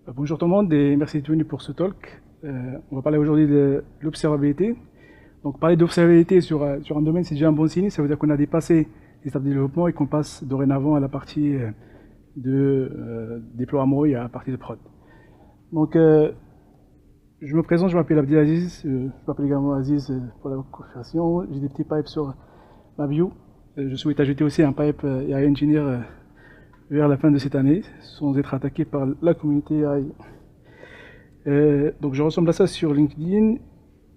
Bonjour tout le monde et merci d'être venu pour ce talk. On va parler aujourd'hui de l'observabilité. Donc parler d'observabilité sur un domaine, c'est déjà un bon signe. Ça veut dire qu'on a dépassé l'étape de développement et qu'on passe dorénavant à la partie de déploiement et à la partie de prod. Donc je me présente, je m'appelle Abdelaziz. Je m'appelle également Aziz pour la configuration. J'ai des petits pipes sur ma bio. Je souhaite ajouter aussi un pipe AI Engineer vers la fin de cette année, sans être attaqué par la communauté AI. Donc je ressemble à ça sur LinkedIn,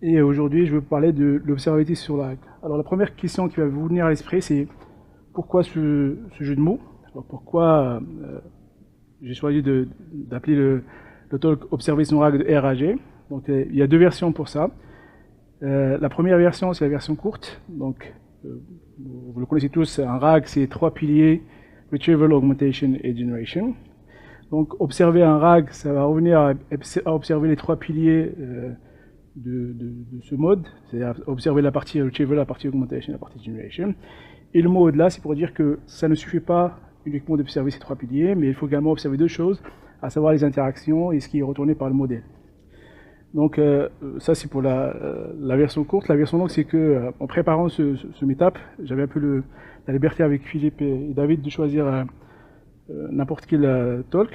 et aujourd'hui je veux parler de l'observabilité sur la RAG. Alors la première question qui va vous venir à l'esprit, c'est pourquoi ce jeu de mots? Alors pourquoi j'ai choisi d'appeler le talk Observation RAG de RAG. Donc il y a deux versions pour ça. La première version, c'est la version courte. Donc vous le connaissez tous, un RAG, c'est trois piliers: Retrieval, Augmentation et Generation. Donc observer un RAG, ça va revenir à observer les trois piliers de ce mode, c'est-à-dire observer la partie Retrieval, la partie Augmentation et la partie Generation. Et le mot au-delà, c'est pour dire que ça ne suffit pas uniquement d'observer ces trois piliers, mais il faut également observer deux choses, à savoir les interactions et ce qui est retourné par le modèle. Donc ça c'est pour la version courte. La version longue, c'est que en préparant ce meetup, j'avais un peu la liberté avec Philippe et David de choisir n'importe quel talk,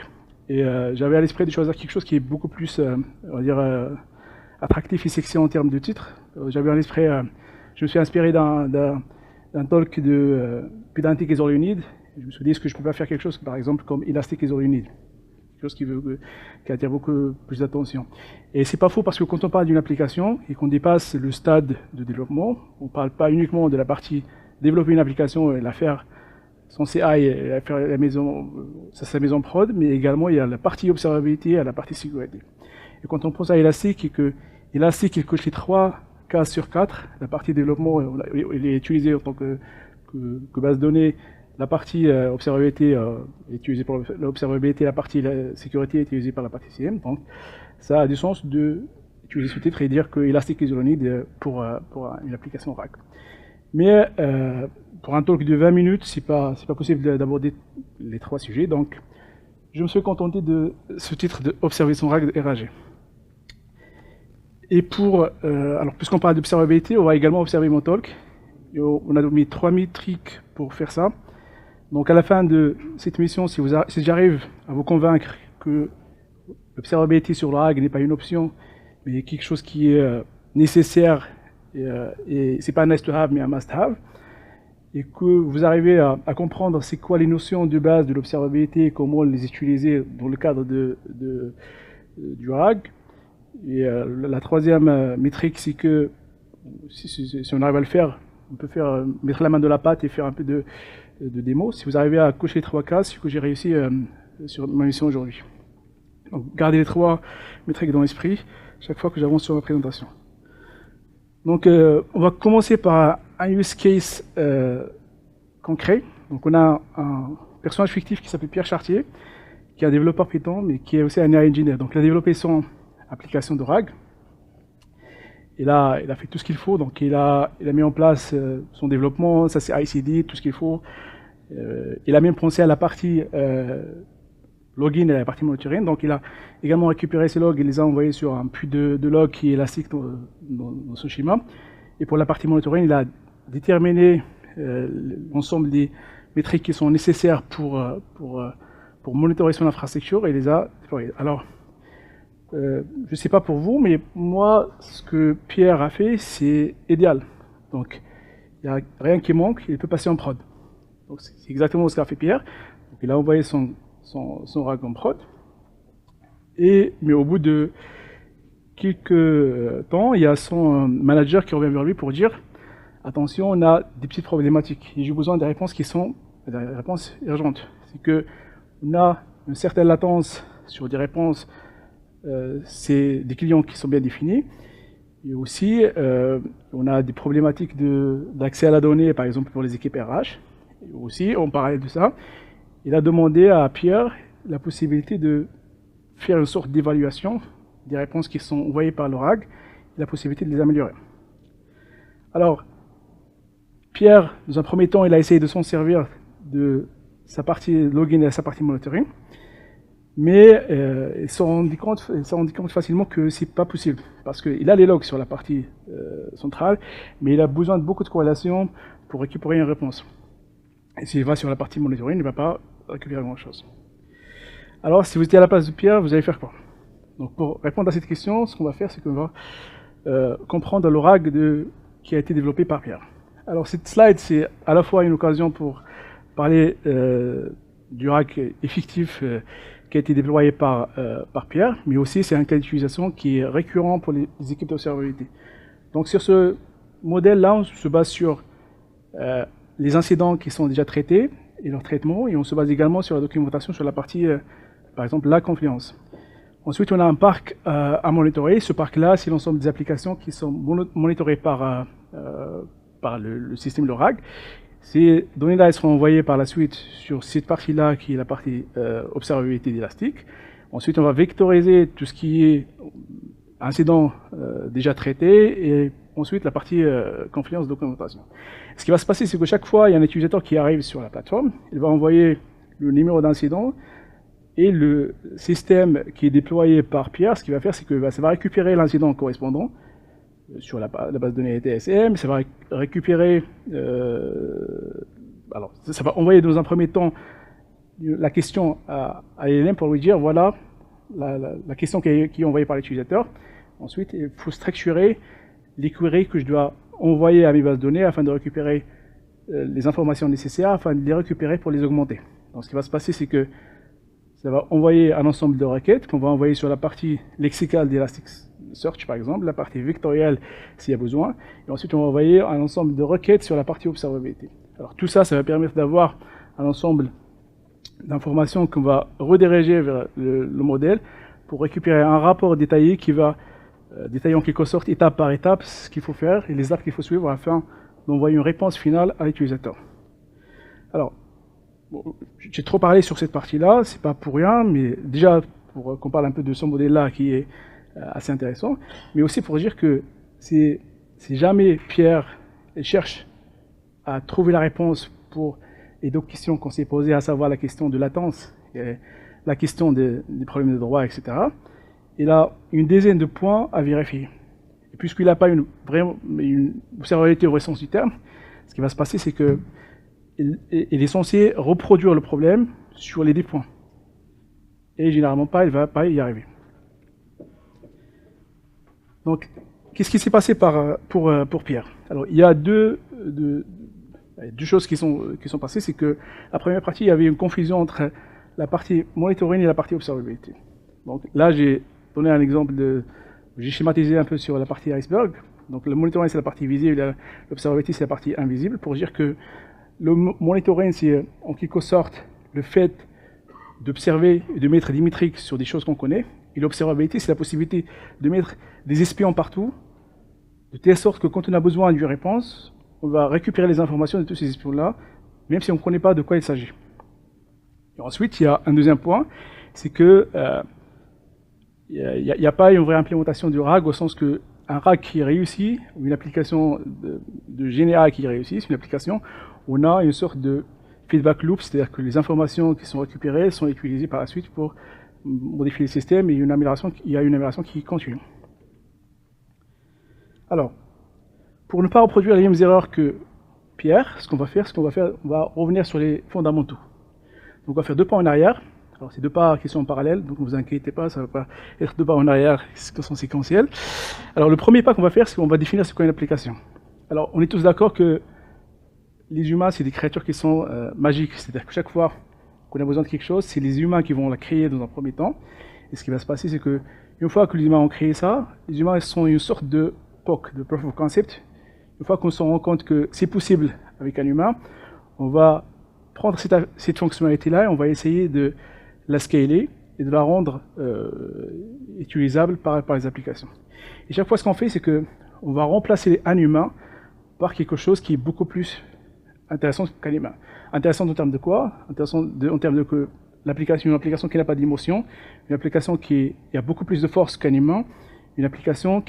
et j'avais à l'esprit de choisir quelque chose qui est beaucoup plus, on va dire, attractif et sexy en termes de titre. J'avais à l'esprit, je me suis inspiré d'un talk de Pedantic is all you need. Je me suis dit, est-ce que je peux pas faire quelque chose, par exemple, comme Elastic is all you need, quelque chose qui attire beaucoup plus d'attention. Et c'est pas faux, parce que quand on parle d'une application et qu'on dépasse le stade de développement, on parle pas uniquement de la partie développer une application et la faire son CI et faire la maison, sa maison prod, mais également il y a la partie observabilité et la partie sécurité. Et quand on pense à Elastic, et que Elastic il coche les 3 cases sur 4, la partie développement il est utilisé en tant que base de données, la partie observabilité est utilisée pour l'observabilité, la partie sécurité est utilisée par la partie CM. Donc ça a du sens d'utiliser ce titre et dire que Elastic is all you need pour une application RAG. Mais pour un talk de 20 minutes, c'est pas possible d'aborder les trois sujets, donc je me suis contenté de ce titre de Observation RAG de RAG. Et alors puisqu'on parle d'observabilité, on va également observer mon talk. On a mis 3 métriques pour faire ça. Donc à la fin de cette mission, si j'arrive à vous convaincre que l'observabilité sur le RAG n'est pas une option, mais quelque chose qui est nécessaire, et c'est pas un nice to have mais un must have, et que vous arrivez à comprendre c'est quoi les notions de base de l'observabilité et comment les utiliser dans le cadre du RAG. Et la troisième métrique, c'est que si on arrive à le faire, on peut mettre la main de la pâte et faire un peu de démo. Si vous arrivez à cocher les 3 cases, c'est que j'ai réussi sur ma mission aujourd'hui. Donc gardez les 3 métriques dans l'esprit chaque fois que j'avance sur ma présentation. Donc on va commencer par un use case concret. Donc on a un personnage fictif qui s'appelle Pierre Chartier, qui est un développeur Python, mais qui est aussi un AI engineer. Donc il a développé son application de RAG. Il a fait tout ce qu'il faut. Donc il a mis en place son développement, ça c'est ICD, tout ce qu'il faut. Il a même pensé à la partie login et la partie monitoring. Donc il a également récupéré ces logs et les a envoyés sur un puits de logs qui est élastique dans ce schéma. Et pour la partie monitoring, il a déterminé l'ensemble des métriques qui sont nécessaires pour monitorer son infrastructure, et il les a déployées. Alors, je ne sais pas pour vous, mais moi, ce que Pierre a fait, c'est idéal. Donc, il n'y a rien qui manque, il peut passer en prod. Donc, c'est exactement ce qu'a fait Pierre. Donc, il a envoyé son RAG en prod. Mais au bout de quelques temps, il y a son manager qui revient vers lui pour dire « Attention, on a des petites problématiques et j'ai besoin des réponses qui sont des réponses urgentes. » C'est qu'on a une certaine latence sur des réponses, c'est des clients qui sont bien définis. Et aussi, on a des problématiques d'accès à la donnée, par exemple pour les équipes RH. Et aussi, en parallèle de ça, il a demandé à Pierre la possibilité de faire une sorte d'évaluation des réponses qui sont envoyées par le RAG, et la possibilité de les améliorer. Alors, Pierre, dans un premier temps, il a essayé de s'en servir de sa partie login et sa partie monitoring. Mais ils se sont rendus compte facilement que c'est pas possible, parce qu'il a les logs sur la partie centrale, mais il a besoin de beaucoup de corrélations pour récupérer une réponse. Et s'il va sur la partie monitoring, il ne va pas récupérer grand-chose. Alors, si vous étiez à la place de Pierre, vous allez faire quoi? Donc, pour répondre à cette question, ce qu'on va faire, c'est qu'on va comprendre le RAG qui a été développé par Pierre. Alors, cette slide, c'est à la fois une occasion pour parler du RAG effectif qui a été déployé par Pierre, mais aussi c'est un cas d'utilisation qui est récurrent pour les équipes d'observabilité. Donc sur ce modèle-là, on se base sur les incidents qui sont déjà traités et leur traitement, et on se base également sur la documentation sur la partie, par exemple, la confluence. Ensuite, on a un parc à monitorer. Ce parc-là, c'est l'ensemble des applications qui sont monitorées par le système de RAG. Ces données-là seront envoyées par la suite sur cette partie-là, qui est la partie observabilité d'Elastic. Ensuite, on va vectoriser tout ce qui est incident déjà traité, et ensuite la partie confluence documentation. Ce qui va se passer, c'est que chaque fois, il y a un utilisateur qui arrive sur la plateforme, il va envoyer le numéro d'incident, et le système qui est déployé par Pierre, ce qu'il va faire, c'est que ça va récupérer l'incident correspondant sur la base de données TSM, ça va récupérer, alors ça va envoyer dans un premier temps la question à LLM pour lui dire voilà la question qui est envoyée par l'utilisateur. Ensuite, il faut structurer les queries que je dois envoyer à mes bases de données afin de récupérer les informations nécessaires, afin de les récupérer pour les augmenter. Donc ce qui va se passer, c'est que ça va envoyer un ensemble de requêtes qu'on va envoyer sur la partie lexicale d'Elasticsearch, par exemple, la partie vectorielle s'il y a besoin, et ensuite on va envoyer un ensemble de requêtes sur la partie observabilité. Alors tout ça, ça va permettre d'avoir un ensemble d'informations qu'on va rediriger vers le modèle pour récupérer un rapport détaillé qui va détailler en quelque sorte étape par étape ce qu'il faut faire et les étapes qu'il faut suivre afin d'envoyer une réponse finale à l'utilisateur. Alors, j'ai trop parlé sur cette partie-là, c'est pas pour rien, mais déjà pour qu'on parle un peu de ce modèle-là qui est assez intéressant, mais aussi pour dire que si jamais Pierre cherche à trouver la réponse pour les deux questions qu'on s'est posées, à savoir la question de latence et la question des problèmes de droit, etc., il a une dizaine de points à vérifier. Et puisqu'il n'a pas une observabilité au vrai sens du terme, ce qui va se passer, c'est que il est censé reproduire le problème sur les 10 points. Et généralement il ne va pas y arriver. Donc, qu'est-ce qui s'est passé pour Pierre? Alors, il y a deux choses qui sont passées. C'est que la première partie, il y avait une confusion entre la partie monitoring et la partie observabilité. Donc là, j'ai donné un exemple j'ai schématisé un peu sur la partie iceberg. Donc le monitoring, c'est la partie visible, l'observabilité, c'est la partie invisible, pour dire que le monitoring, c'est en quelque sorte le fait d'observer et de mettre des métriques sur des choses qu'on connaît. Et l'observabilité, c'est la possibilité de mettre des espions partout, de telle sorte que quand on a besoin d'une réponse, on va récupérer les informations de tous ces espions-là, même si on ne connaît pas de quoi il s'agit. Et ensuite, il y a un deuxième point, c'est que il n'y a pas une vraie implémentation du RAG au sens que un RAG qui réussit, ou une application de GNA qui réussit, c'est une application où on a une sorte de feedback loop, c'est-à-dire que les informations qui sont récupérées sont utilisées par la suite pour modifier le système et il y a une amélioration qui continue. Alors, pour ne pas reproduire les mêmes erreurs que Pierre, ce qu'on va faire, on va revenir sur les fondamentaux. Donc on va faire 2 pas en arrière. Alors c'est 2 pas qui sont en parallèle, donc ne vous inquiétez pas, ça ne va pas être 2 pas en arrière qui sont séquentiels. Alors le premier pas qu'on va faire, c'est qu'on va définir ce qu'est une application. Alors on est tous d'accord que les humains, c'est des créatures qui sont magiques, c'est-à-dire que chaque fois qu'on a besoin de quelque chose, c'est les humains qui vont la créer dans un premier temps. Et ce qui va se passer, c'est que une fois que les humains ont créé ça, les humains sont une sorte de POC, de Proof of Concept. Une fois qu'on se rend compte que c'est possible avec un humain, on va prendre cette fonctionnalité-là et on va essayer de la scaler et de la rendre utilisable par les applications. Et chaque fois, ce qu'on fait, c'est qu'on va remplacer un humain par quelque chose qui est beaucoup plus intéressant qu'un humain. Intéressant en termes de quoi? Intéressant en termes de que une application qui n'a pas d'émotion, une application qui a beaucoup plus de force qu'un humain, une application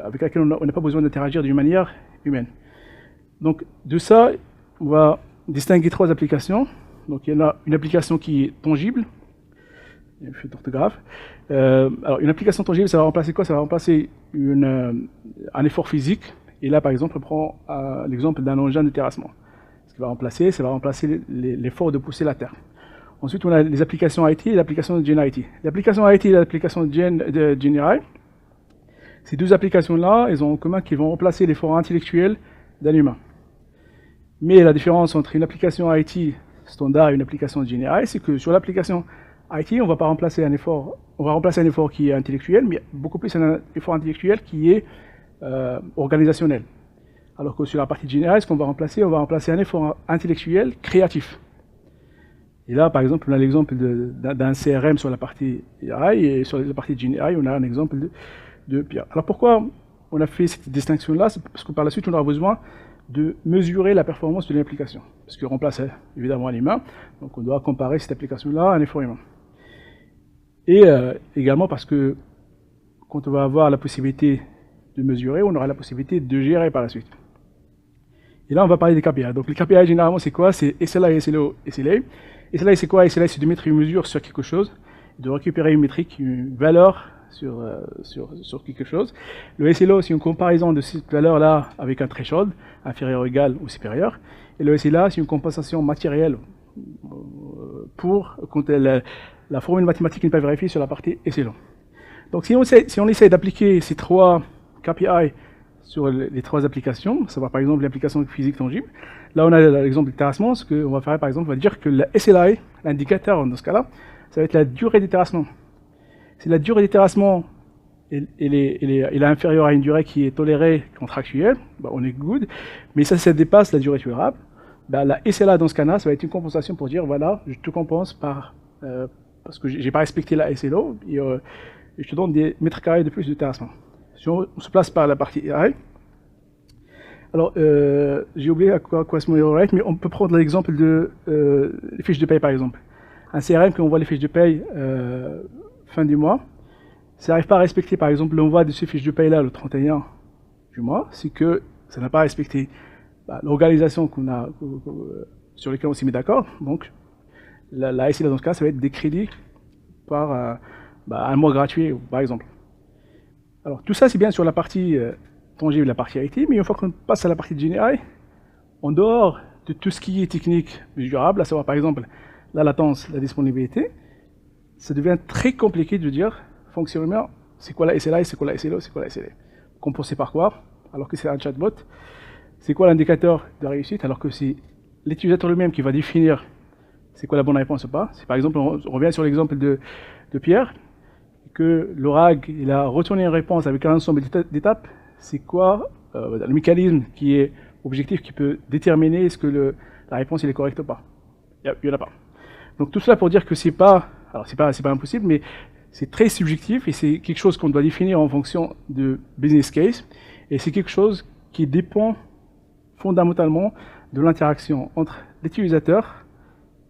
avec laquelle on n'a pas besoin d'interagir d'une manière humaine. Donc de ça, on va distinguer 3 applications. Donc il y en a une application qui est tangible, Il y a une faute d'orthographe. Alors, une application tangible, ça va remplacer quoi? Ça va remplacer un effort physique. Et là, par exemple, on prend l'exemple d'un engin de terrassement. Ce qu'il va remplacer, ça va remplacer l'effort de pousser la terre. Ensuite, on a les applications IT et l'application de GenIT. L'application IT et l'application de GenAI, ces deux applications-là, elles ont en commun qu'ils vont remplacer l'effort intellectuel d'un humain. Mais la différence entre une application IT standard et une application de GenAI, c'est que sur l'application IT, on va pas remplacer un effort, on va remplacer un effort qui est intellectuel, mais beaucoup plus un effort intellectuel qui est organisationnel. Alors que sur la partie de GenAI, ce qu'on va remplacer, on va remplacer un effort intellectuel créatif. Et là, par exemple, on a l'exemple d'un CRM sur la partie AI, et sur la partie de GenAI, on a un exemple de Pierre. Alors pourquoi on a fait cette distinction-là? C'est parce que par la suite, on aura besoin de mesurer la performance de l'application. Parce qu'on remplace évidemment un humain, donc on doit comparer cette application-là à un effort humain. Et également parce que quand on va avoir la possibilité de mesurer, on aura la possibilité de gérer par la suite. Et là, on va parler des KPI. Donc les KPI, généralement, c'est quoi? C'est SLA, SLO, SLA. SLA, c'est quoi? SLA, c'est de mettre une mesure sur quelque chose, de récupérer une métrique, une valeur sur quelque chose. Le SLO, c'est une comparaison de cette valeur-là avec un threshold, inférieur, égal ou supérieur. Et le SLA, c'est une compensation matérielle pour quand la formule mathématique n'est pas vérifiée sur la partie SLO. Donc si on essaie d'appliquer ces trois KPI sur les trois applications, ça va par exemple l'application physique tangible. Là, on a l'exemple du terrassement. Ce qu'on va faire, par exemple, on va dire que la SLA, l'indicateur dans ce cas-là, ça va être la durée des terrassements. Si la durée des terrassements est inférieure à une durée qui est tolérée contractuelle, bah, on est good. Mais ça dépasse la durée tolérable. Bah, la SLA dans ce cas-là, ça va être une compensation pour dire voilà, je te compense parce que j'ai pas respecté la SLO et je te donne des mètres carrés de plus de terrassement. Si on se place par la partie AI, alors j'ai oublié à quoi se met, mais on peut prendre l'exemple de les fiches de paye par exemple. Un CRM, quand on voit les fiches de paye fin du mois, ça n'arrive pas à respecter par exemple l'envoi de ces fiches de paye là le 31 du mois, c'est que ça n'a pas respecté l'organisation sur laquelle on s'est mis d'accord. Donc la SLA dans ce cas, ça va être des crédits par un mois gratuit par exemple. Alors tout ça c'est bien sur la partie tangible, la partie IT, mais une fois qu'on passe à la partie de GenAI, en dehors de tout ce qui est technique mesurable, à savoir par exemple la latence, la disponibilité, ça devient très compliqué de dire fonctionnellement c'est quoi la SLA, c'est quoi la SLO, c'est quoi la SLA. Compensé par quoi? Alors que c'est un chatbot. C'est quoi l'indicateur de réussite? Alors que c'est l'utilisateur lui-même qui va définir c'est quoi la bonne réponse ou pas. Si par exemple on revient sur l'exemple de Pierre, que l'ORAG il a retourné une réponse avec un ensemble d'étapes, c'est quoi le mécanisme qui est objectif, qui peut déterminer est-ce que la réponse elle est correcte ou pas? Il n'y en a pas. Donc tout cela pour dire que c'est pas impossible, mais c'est très subjectif et c'est quelque chose qu'on doit définir en fonction de business case et c'est quelque chose qui dépend fondamentalement de l'interaction entre l'utilisateur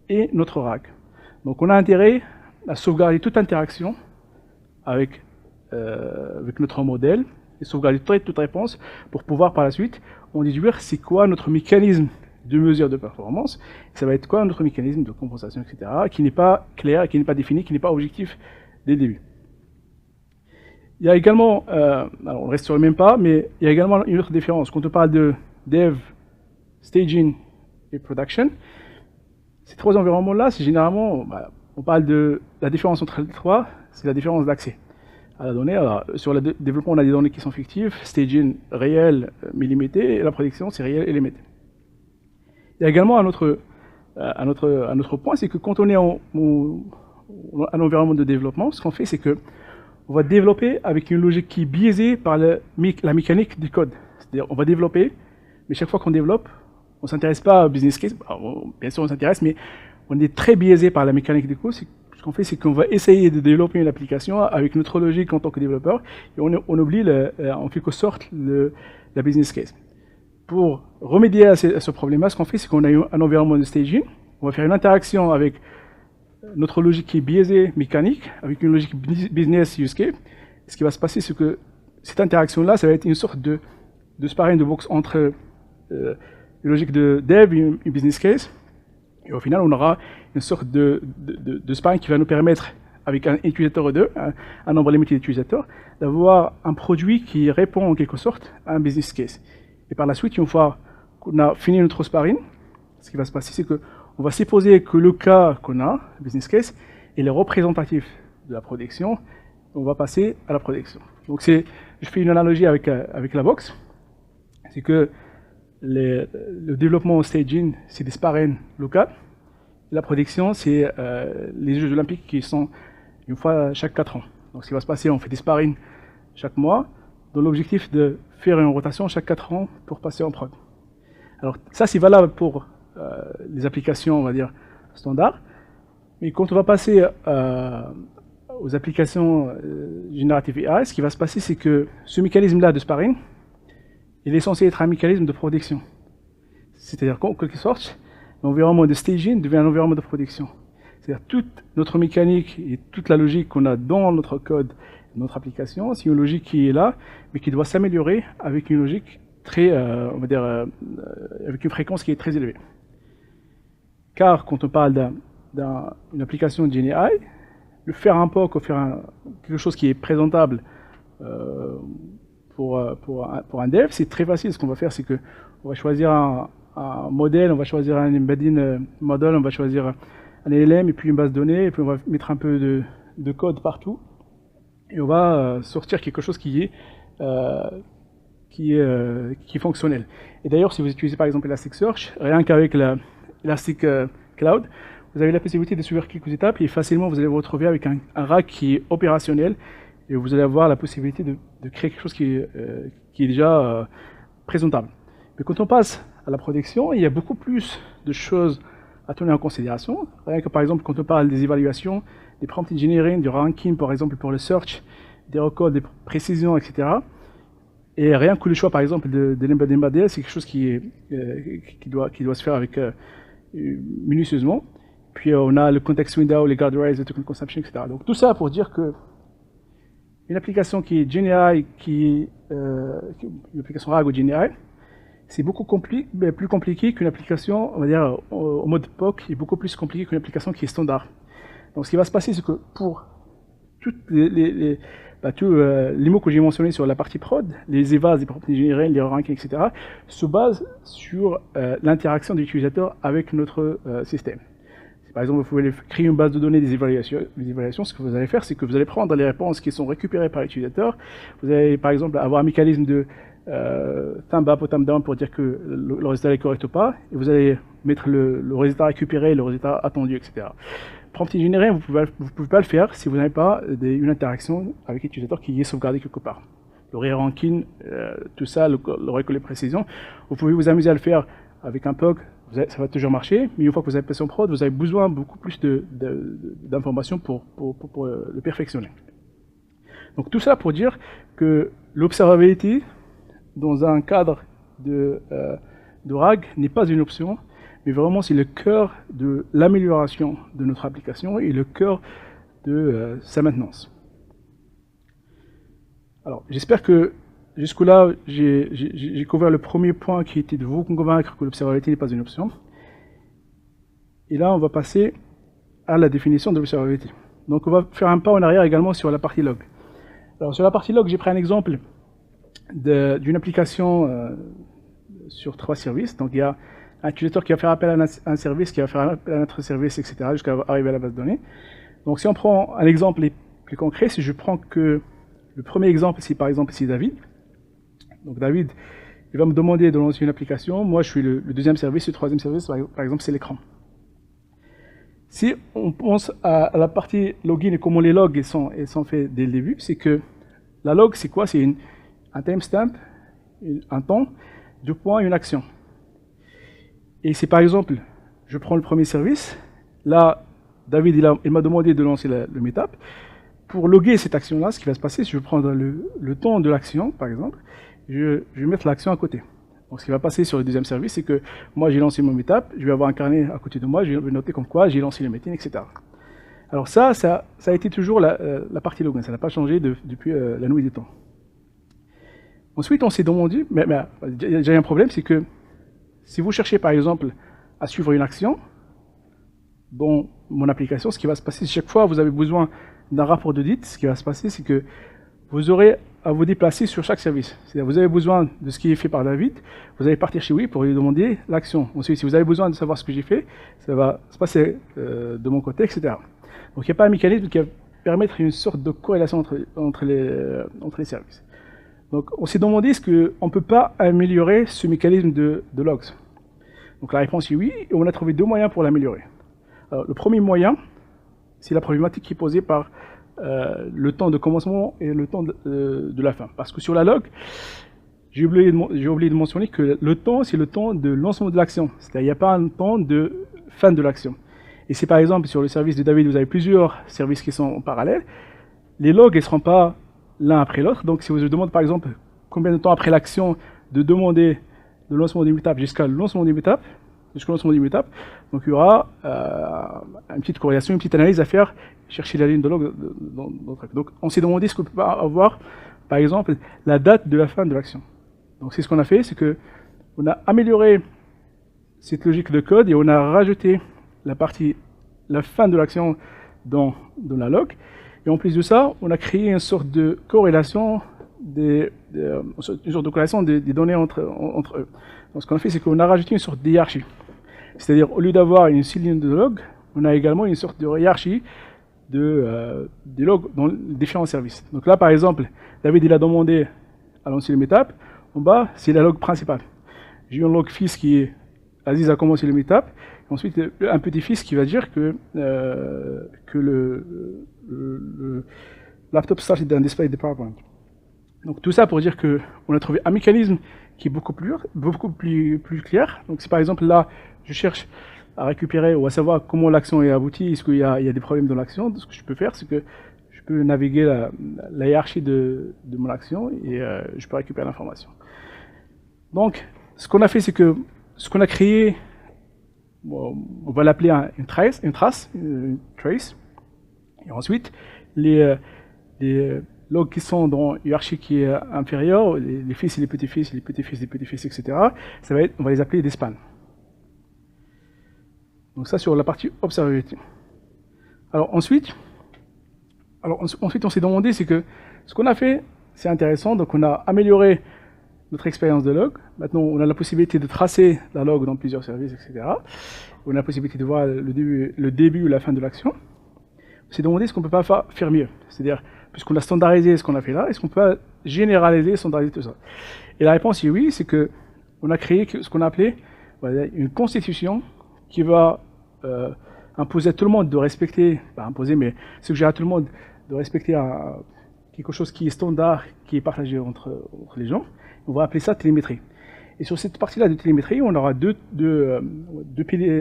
et notre RAG. Donc on a intérêt à sauvegarder toute interaction avec notre modèle et sauvegarder toute réponse pour pouvoir par la suite en déduire c'est quoi notre mécanisme de mesure de performance, ça va être quoi notre mécanisme de compensation, etc., qui n'est pas clair, qui n'est pas défini, qui n'est pas objectif dès le début. Il y a également, alors on reste sur le même pas, mais il y a également une autre différence. Quand on parle de dev, staging et production, ces trois environnements-là, c'est généralement, on parle de la différence entre les trois, c'est la différence d'accès à la donnée. Alors, sur le développement, on a des données qui sont fictives, staging réel mais limité, et la production, c'est réel et limité. Il y a également un autre point, c'est que quand on est en environnement de développement, ce qu'on fait, c'est que on va développer avec une logique qui est biaisée par la mécanique du code. C'est-à-dire, on va développer, mais chaque fois qu'on développe, on ne s'intéresse pas au business case. Alors, bien sûr, on s'intéresse, mais on est très biaisé par la mécanique du code. Ce qu'on fait, c'est qu'on va essayer de développer une application avec notre logique en tant que développeur, et on oublie en quelque sorte la business case. Pour remédier à ce problème-là, ce qu'on fait, c'est qu'on a un environnement de staging. On va faire une interaction avec notre logique qui est biaisée mécanique, avec une logique business use case. Ce qui va se passer, c'est que cette interaction-là, ça va être une sorte de sparring de boxe entre une logique de dev et une business case. Et au final, on aura une sorte de sparring qui va nous permettre avec un utilisateur ou deux, un nombre limité d'utilisateurs, d'avoir un produit qui répond en quelque sorte à un business case. Et par la suite, une fois qu'on a fini notre sparring, ce qui va se passer, c'est qu'on va supposer que le cas qu'on a, le business case, est représentatif de la production. On va passer à la production. Donc je fais une analogie avec la boxe. C'est que le développement au staging, c'est des sparring locaux. La production, c'est les Jeux olympiques qui sont une fois chaque 4 ans. Donc ce qui va se passer, on fait des sparring chaque mois, dans l'objectif de faire une rotation chaque 4 ans pour passer en prod. Alors ça, c'est valable pour les applications, on va dire, standards. Mais quand on va passer aux applications génératives AI, ce qui va se passer, c'est que ce mécanisme-là de sparring, il est censé être un mécanisme de production. C'est-à-dire qu'en quelque sorte, l'environnement de staging devient un environnement de production. C'est-à-dire toute notre mécanique et toute la logique qu'on a dans notre code, notre application, c'est une logique qui est là, mais qui doit s'améliorer avec une logique très, on va dire, avec une fréquence qui est très élevée. Car quand on parle d'une application de GenAI, le faire un POC ou faire quelque chose qui est présentable pour un dev, c'est très facile. Ce qu'on va faire, c'est qu'on va choisir un modèle, on va choisir un embedding model, on va choisir un LLM et puis une base de données, et puis on va mettre un peu de code partout, et on va sortir quelque chose qui est fonctionnel. Et d'ailleurs, si vous utilisez par exemple Elasticsearch, rien qu'avec l'Elastic Cloud, vous avez la possibilité de suivre quelques étapes et facilement vous allez vous retrouver avec un rack qui est opérationnel et vous allez avoir la possibilité de créer quelque chose qui est déjà présentable. Mais quand on passe à la production, il y a beaucoup plus de choses à tenir en considération. Rien que par exemple quand on parle des évaluations, des prompt engineering, du ranking par exemple pour le search, des records, des précisions, etc. Et rien que le choix par exemple de l'embedding model, c'est quelque chose qui doit se faire avec minutieusement. Puis on a le context window, les guardrails, le token consumption, etc. Donc tout ça pour dire que une application qui est GenAI, une application RAG ou GenAI, c'est beaucoup plus compliqué qu'une application, on va dire, au mode POC, et beaucoup plus compliqué qu'une application qui est standard. Donc ce qui va se passer, c'est que pour toutes les mots que j'ai mentionnés sur la partie prod, les EVAs, les prompt engineering, les rankings, etc., se basent sur l'interaction de l'utilisateur avec notre système. Par exemple, vous pouvez créer une base de données des évaluations. Ce que vous allez faire, c'est que vous allez prendre les réponses qui sont récupérées par l'utilisateur. Vous allez, par exemple, avoir un mécanisme de thumb up ou thumb down pour dire que le résultat est correct ou pas. Et vous allez mettre le résultat récupéré, le résultat attendu, etc. Prompt engineering, vous ne pouvez pas le faire si vous n'avez pas une interaction avec l'utilisateur qui est sauvegardée quelque part. Le re-ranking, tout ça, le recoller précision. Vous pouvez vous amuser à le faire avec un POC. Ça va toujours marcher, mais une fois que vous avez passé en prod, vous avez besoin de beaucoup plus d'informations pour le perfectionner. Donc tout ça pour dire que l'observabilité dans un cadre de RAG n'est pas une option, mais vraiment c'est le cœur de l'amélioration de notre application et le cœur de sa maintenance. Alors j'espère que jusque-là, j'ai couvert le premier point qui était de vous convaincre que l'observabilité n'est pas une option. Et là, on va passer à la définition de l'observabilité. Donc, on va faire un pas en arrière également sur la partie log. Alors, sur la partie log, j'ai pris un exemple d'une application sur 3 services. Donc, il y a un utilisateur qui va faire appel à un service, qui va faire appel à un autre service, etc., jusqu'à arriver à la base de données. Donc, si on prend un exemple plus concret, si je prends que le premier exemple, c'est par exemple ici David. Donc David, il va me demander de lancer une application. Moi, je suis le deuxième service. Le troisième service, par exemple, c'est l'écran. Si on pense à la partie login et comment les logs sont faits dès le début, c'est que la log, c'est quoi? C'est un timestamp, un temps, 2 points, une action. Et c'est par exemple, je prends le premier service. Là, David, il m'a demandé de lancer le meetup. Pour loguer cette action-là, ce qui va se passer, c'est que je vais prendre le temps de l'action, par exemple, je vais mettre l'action à côté. Donc ce qui va passer sur le deuxième service, c'est que moi j'ai lancé mon meetup, je vais avoir un carnet à côté de moi, je vais noter comme quoi j'ai lancé le meeting, etc. Alors ça a été toujours la partie login, ça n'a pas changé depuis la nuit des temps. Ensuite on s'est demandé, mais j'ai un problème, c'est que si vous cherchez par exemple à suivre une action dans mon application, ce qui va se passer, chaque fois vous avez besoin d'un rapport d'audit, ce qui va se passer, c'est que vous aurez à vous déplacer sur chaque service. C'est-à-dire vous avez besoin de ce qui est fait par David, vous allez partir chez lui pour lui demander l'action. Ensuite, si vous avez besoin de savoir ce que j'ai fait, ça va se passer de mon côté, etc. Donc il n'y a pas un mécanisme qui va permettre une sorte de corrélation entre les services. Donc on s'est demandé est-ce qu'on ne peut pas améliorer ce mécanisme de logs. Donc la réponse est oui, et on a trouvé deux moyens pour l'améliorer. Le premier moyen, c'est la problématique qui est posée par le temps de commencement et le temps de la fin. Parce que sur la log, j'ai oublié de mentionner que le temps, c'est le temps de lancement de l'action. C'est-à-dire qu'il n'y a pas un temps de fin de l'action. Et si par exemple sur le service de David, vous avez plusieurs services qui sont en parallèle, les logs ne seront pas l'un après l'autre. Donc si vous demandez par exemple combien de temps après l'action de demander le lancement d'une étape jusqu'au lancement d'une étape, donc il y aura une petite corrélation, une petite analyse à faire, chercher la ligne de log dans le truc. Donc on s'est demandé ce qu'on peut pas avoir, par exemple, la date de la fin de l'action. Donc c'est ce qu'on a fait, c'est que on a amélioré cette logique de code et on a rajouté la fin de l'action dans la log. Et en plus de ça, on a créé une sorte de corrélation des données entre eux. Donc ce qu'on a fait, c'est qu'on a rajouté une sorte de hiérarchie. C'est-à-dire, au lieu d'avoir une seule ligne de log, on a également une sorte de hiérarchie des logs dans les différents services. Donc là, par exemple, David il a demandé à lancer une étape. En bas, c'est la log principale. J'ai un log fils qui est Aziz a commencé une étape. Ensuite, un petit-fils qui va dire que le laptop started un display de PowerPoint. Donc tout ça pour dire qu'on a trouvé un mécanisme qui est beaucoup plus clair. Donc si par exemple là, je cherche à récupérer ou à savoir comment l'action est aboutie, est-ce qu'il y a des problèmes dans l'action, ce que je peux faire, c'est que je peux naviguer la hiérarchie de mon action et je peux récupérer l'information. Donc ce qu'on a fait, c'est que ce qu'on a créé, on va l'appeler une trace. Et ensuite, les logs qui sont dans hiérarchie qui est inférieure, les fils et les petits-fils, les petits-fils, les petits-fils, etc., on va les appeler des spans. Donc ça sur la partie observability. Alors ensuite on s'est demandé, c'est que ce qu'on a fait, c'est intéressant, donc on a amélioré notre expérience de log. Maintenant, on a la possibilité de tracer la log dans plusieurs services, etc. On a la possibilité de voir le début ou la fin de l'action. On s'est demandé ce qu'on ne peut pas faire mieux. C'est-à-dire, puisqu'on a standardisé ce qu'on a fait là, est-ce qu'on peut généraliser, standardiser tout ça? Et la réponse est oui, c'est qu'on a créé ce qu'on a appelé une constitution qui va imposer à tout le monde de respecter, pas imposer, mais suggérer à tout le monde de respecter quelque chose qui est standard, qui est partagé entre les gens. On va appeler ça télémétrie. Et sur cette partie-là de télémétrie, on aura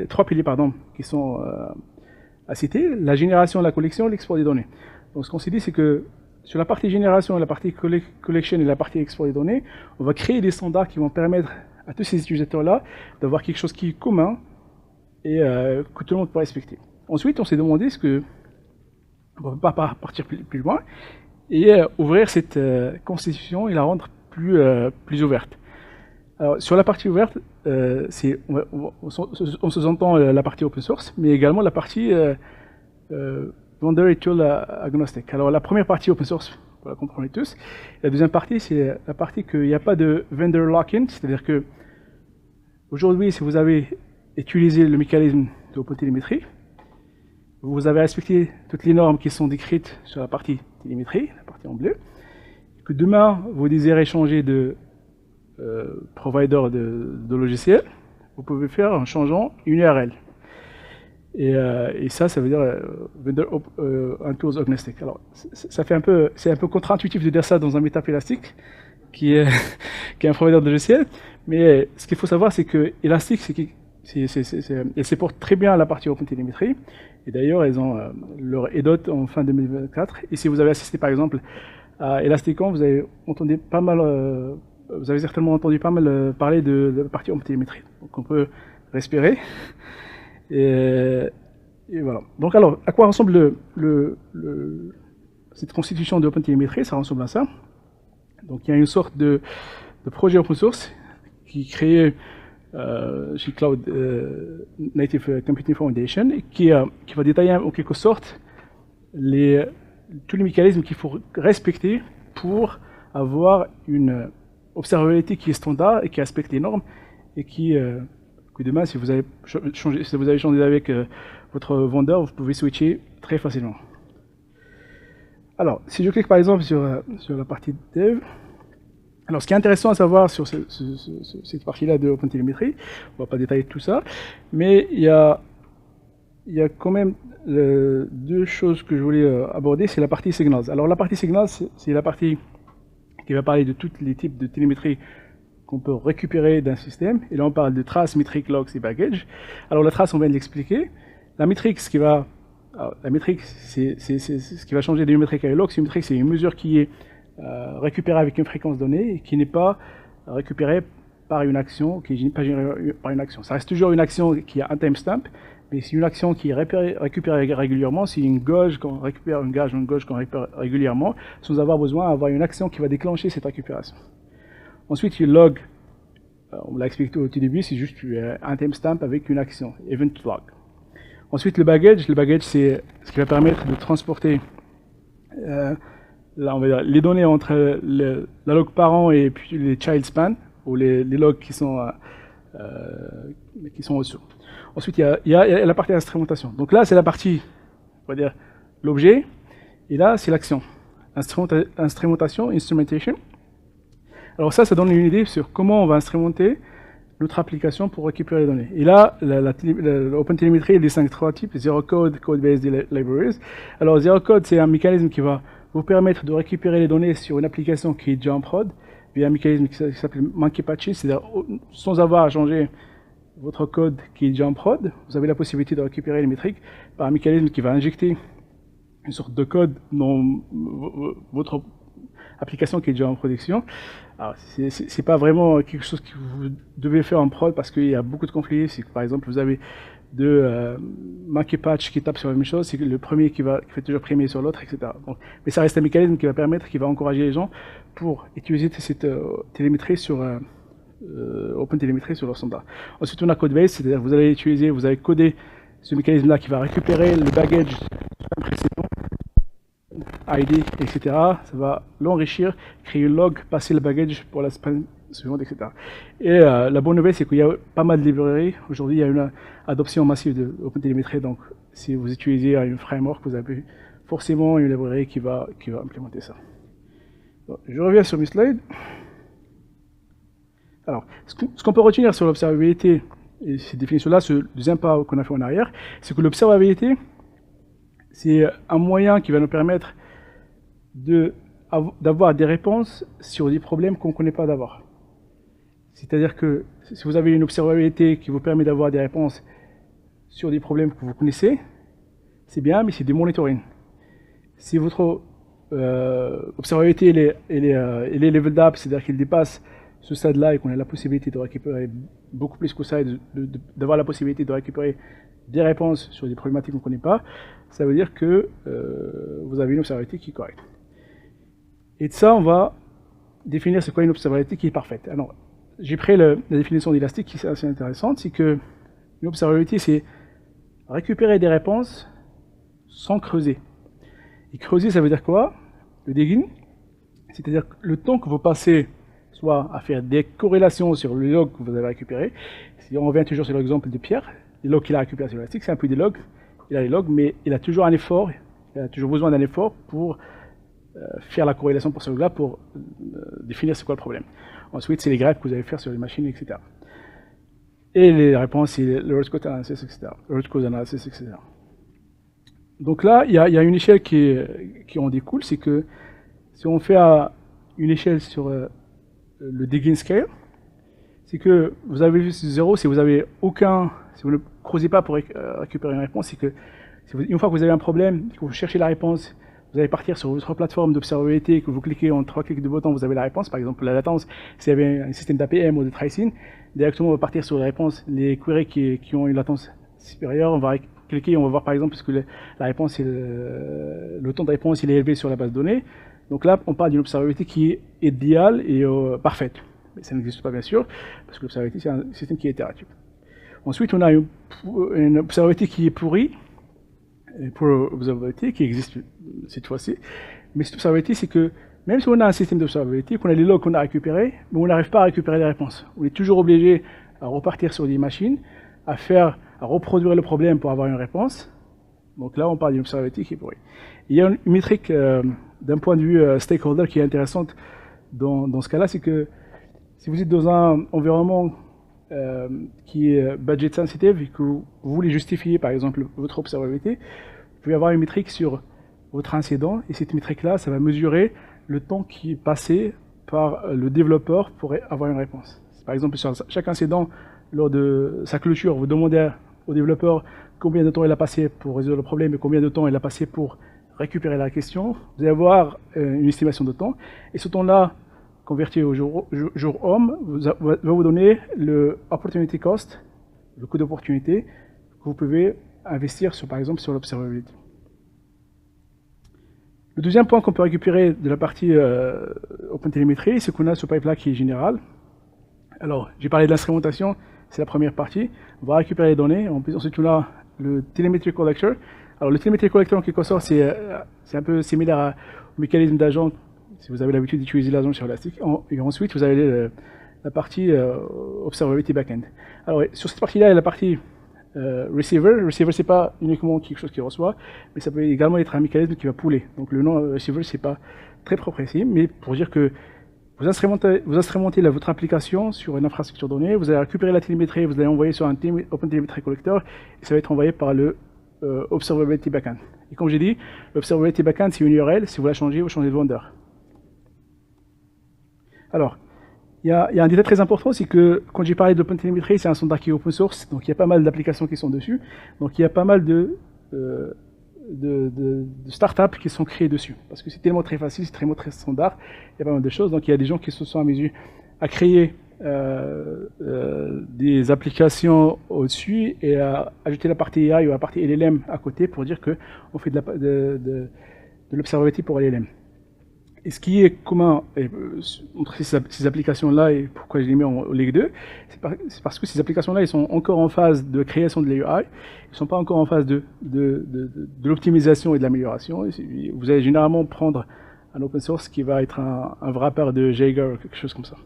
trois piliers qui sont à citer, la génération, la collection, l'export des données. Donc ce qu'on s'est dit, c'est que sur la partie génération, la partie collection et la partie export des données, on va créer des standards qui vont permettre à tous ces utilisateurs-là d'avoir quelque chose qui est commun et que tout le monde peut respecter. Ensuite, on s'est demandé est-ce qu'on ne peut pas partir plus loin et ouvrir cette constitution et la rendre plus ouverte. Alors, sur la partie ouverte, on sous-entend la partie open source, mais également la partie vendor et tool agnostic. Alors, la première partie open source, vous la comprenez tous. La deuxième partie, c'est la partie qu'il n'y a pas de vendor lock-in, c'est-à-dire que aujourd'hui, si vous avez utilisé le mécanisme de OpenTelemetry, vous avez respecté toutes les normes qui sont décrites sur la partie télémétrie, la partie en bleu, que demain, vous désirez changer de provider de logiciel, vous pouvez faire en changeant une URL. Et ça veut dire vendor and tools agnostic. Alors, c'est un peu contre-intuitif de dire ça dans un métap élastique, qui est un provider de logiciel, mais ce qu'il faut savoir, c'est que Elastic, elle supporte très bien la partie OpenTelemetry, et d'ailleurs, ils ont leur EDOT en fin 2024, et si vous avez assisté par exemple à Elasticon, vous avez certainement entendu pas mal parler de la partie OpenTelemetry. Donc on peut respirer. Et voilà. Donc alors, à quoi ressemble cette constitution de OpenTelemetry? Ça ressemble à ça. Donc il y a une sorte de projet open source qui est créé chez Cloud Native Computing Foundation et qui va détailler en quelque sorte les tous les mécanismes qu'il faut respecter pour avoir une observabilité qui est standard et qui respecte les normes et que demain, si vous avez changé avec votre vendeur, vous pouvez switcher très facilement. Alors, si je clique par exemple sur la partie dev, alors ce qui est intéressant à savoir sur cette partie-là de OpenTelemetry, on ne va pas détailler tout ça, mais il y a quand même deux choses que je voulais aborder, c'est la partie signals. Alors la partie signals, c'est la partie qui va parler de tous les types de télémétrie qu'on peut récupérer d'un système. Et là, on parle de traces, métriques, logs et baggage. Alors la trace, on vient de l'expliquer. La métrique, c'est ce qui va changer d'une métrique à une log. Une métrique, c'est une mesure qui est récupérée avec une fréquence donnée et qui n'est pas récupérée par une action, qui n'est pas générée par une action. Ça reste toujours une action qui a un timestamp, mais c'est une action qui est récupérée régulièrement. C'est une gauge qu'on récupère, une gauge qu'on récupère régulièrement, sans avoir besoin d'avoir une action qui va déclencher cette récupération. Ensuite, le log, on l'a expliqué au tout début, c'est juste un timestamp avec une action, event log. Ensuite, le baggage, c'est ce qui va permettre de transporter là, on va dire, les données entre la log parent et puis les child span, ou les logs qui sont au-dessous. Ensuite, il y a la partie instrumentation. Donc là, c'est la partie, on va dire, l'objet, et là, c'est l'action. Instrumentation, instrumentation. Alors ça donne une idée sur comment on va instrumenter notre application pour récupérer les données. Et là, l'OpenTelemetry, il distingue trois types: Zero Code, Code-Based Libraries. Alors Zero Code, c'est un mécanisme qui va vous permettre de récupérer les données sur une application qui est déjà en prod, via un mécanisme qui s'appelle Monkey Patches, c'est-à-dire sans avoir à changer votre code qui est déjà en prod, vous avez la possibilité de récupérer les métriques par un mécanisme qui va injecter une sorte de code dans votre application qui est déjà en production. Alors, c'est pas vraiment quelque chose que vous devez faire en prod parce qu'il y a beaucoup de conflits. C'est que par exemple, vous avez deux monkey patch qui tapent sur la même chose, c'est le premier qui fait toujours primer sur l'autre, etc. Donc, mais ça reste un mécanisme qui va encourager les gens pour utiliser cette télémétrie sur OpenTelemetry sur leur standard. Ensuite, on a Codebase, c'est-à-dire vous allez coder ce mécanisme-là qui va récupérer le baggage précédent, ID, etc. Ça va l'enrichir, créer un log, passer le baggage pour la span suivante, etc. Et la bonne nouvelle, c'est qu'il y a pas mal de librairies. Aujourd'hui, il y a une adoption massive de OpenTelemetry, donc si vous utilisez une framework, vous avez forcément une librairie qui va implémenter ça. Donc, je reviens sur mes slides. Alors, ce qu'on peut retenir sur l'observabilité et ces définitions-là, ce deuxième pas qu'on a fait en arrière, c'est que l'observabilité, c'est un moyen qui va nous permettre d'avoir des réponses sur des problèmes qu'on ne connaît pas d'abord. C'est-à-dire que si vous avez une observabilité qui vous permet d'avoir des réponses sur des problèmes que vous connaissez, c'est bien, mais c'est du monitoring. Si votre observabilité elle est leveled up, c'est-à-dire qu'il dépasse ce stade-là et qu'on a la possibilité de récupérer beaucoup plus que ça et d'avoir la possibilité de récupérer des réponses sur des problématiques qu'on ne connaît pas, ça veut dire que vous avez une observabilité qui est correcte. Et de ça, on va définir ce qu'est une observabilité qui est parfaite. Alors, j'ai pris la définition d'Elastic qui est assez intéressante, c'est que une observabilité, c'est récupérer des réponses sans creuser. Et creuser, ça veut dire quoi? Le digging, c'est-à-dire le temps que vous passez soit à faire des corrélations sur le log que vous avez récupéré. Si on revient toujours sur l'exemple de Pierre, les logs qu'il a récupérés sur Elastic, c'est un peu des logs. Il a les logs, mais il a toujours un effort, il a toujours besoin d'un effort pour faire la corrélation pour ce log-là, pour définir c'est quoi le problème. Ensuite, c'est les greffes que vous allez faire sur les machines, etc. Et les réponses, c'est le root cause analysis, etc. Le root cause analysis, etc. Donc là, il y a une échelle qui en découle, c'est que si on fait une échelle sur le digging scale, c'est que vous avez juste 0 si vous avez si vous ne creusez pas pour récupérer une réponse, c'est que une fois que vous avez un problème, que vous cherchez la réponse, vous allez partir sur votre plateforme d'observabilité, que vous cliquez en 3 clics de bouton, vous avez la réponse. Par exemple, la latence, si vous avez un système d'APM ou de tracing, directement on va partir sur la réponse. Les queries qui ont une latence supérieure, on va cliquer, on va voir par exemple, parce que la réponse, le temps de réponse il est élevé sur la base de données. Donc là, on parle d'une observabilité qui est idéale et parfaite. Mais ça n'existe pas bien sûr, parce que l'observabilité c'est un système qui est itératif. Ensuite, on a une observabilité qui est pourrie. pour observability qui existe cette fois-ci. Mais cette observability, c'est que même si on a un système d'observability, qu'on a les logs qu'on a récupérés, mais on n'arrive pas à récupérer les réponses. On est toujours obligé à repartir sur des machines, à reproduire le problème pour avoir une réponse. Donc là, on parle d'une observability qui est pourrie. Il y a une métrique d'un point de vue stakeholder qui est intéressante dans ce cas-là, c'est que si vous êtes dans un environnement qui est budget sensitive et que vous voulez justifier par exemple votre observabilité, vous pouvez avoir une métrique sur votre incident et cette métrique-là, ça va mesurer le temps qui est passé par le développeur pour avoir une réponse. Par exemple, sur chaque incident, lors de sa clôture, vous demandez au développeur combien de temps il a passé pour résoudre le problème et combien de temps il a passé pour récupérer la question. Vous allez avoir une estimation de temps et ce temps-là, converti au jour homme, va vous donner le opportunity cost, le coût d'opportunité que vous pouvez investir par exemple sur l'observability. Le deuxième point qu'on peut récupérer de la partie OpenTelemetry, c'est qu'on a ce pipe-là qui est général. Alors, j'ai parlé de l'instrumentation, c'est la première partie. On va récupérer les données. Ensuite, on a le Telemetry Collector. Alors, le Telemetry Collector, en quelque sorte, c'est un peu similaire au mécanisme d'agent, si vous avez l'habitude d'utiliser l'agent sur Elastic. Et ensuite, vous avez la partie Observability Backend. Alors, sur cette partie-là, il y a la partie receiver. Receiver, c'est pas uniquement quelque chose qui reçoit, mais ça peut également être un mécanisme qui va pouler. Donc le nom receiver, c'est pas très précis, mais pour dire que vous instrumentez votre application sur une infrastructure donnée, vous allez récupérer la télémétrie, vous allez envoyer sur un OpenTelemetry Collector, et ça va être envoyé par le Observability Backend. Et comme j'ai dit, l'Observability Backend, c'est une URL, si vous la changez, vous changez de vendeur. Alors, il y a un détail très important, c'est que quand j'ai parlé d'OpenTelemetry, c'est un standard qui est open source, donc il y a pas mal d'applications qui sont dessus, donc il y a pas mal de startups qui sont créées dessus, parce que c'est tellement très facile, c'est tellement très standard, il y a pas mal de choses, donc il y a des gens qui se sont amusés à créer des applications au-dessus et à ajouter la partie AI ou la partie LLM à côté pour dire qu'on fait de l'observability pour LLM. Et ce qui est commun entre ces applications-là et pourquoi je les mets en Ligue 2, c'est parce que ces applications-là, ils sont encore en phase de création de l'UI, ils ne sont pas encore en phase de l'optimisation et de l'amélioration. Vous allez généralement prendre un open source qui va être un wrapper de Jaeger ou quelque chose comme ça.